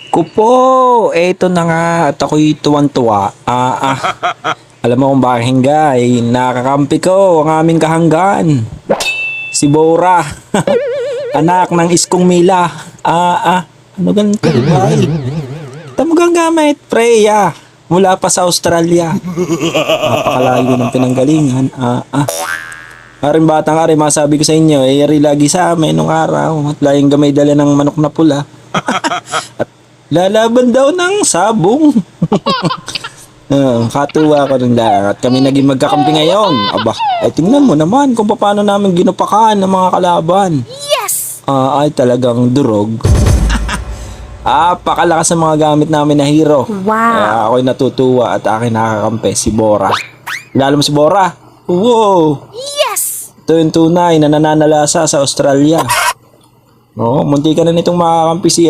Kupo, eto na nga at ako'y tuwan-tuwa. Alam mo kung bakit hinggay, nakakampi ko ang aming kahanggan. Si Bora, anak ng Iskong Mila. Ano ganito ba? Tamagang gamit, Freya, mula pa sa Australia. Napakalayo ng pinanggalingan. Aring batang ari, masabi ko sa inyo, yari lagi sa amin nung araw at laging gamay dala ng manok na pula. At lalaban daw ng sabong. Katuwa ko rin lang at kami naging magkakampi ngayon. Aba, ay tingnan mo naman kung paano namin ginupakan ng mga kalaban. Yes! Ay talagang durog. Pakalakas ang mga gamit namin na hero. Wow. Kaya ako'y natutuwa at aking nakakampi, si Bora. Kilala mo si Bora? Wow! Yes! Ito yung tunay na nananalasa sa Australia. Munti ka na nitong makakampi si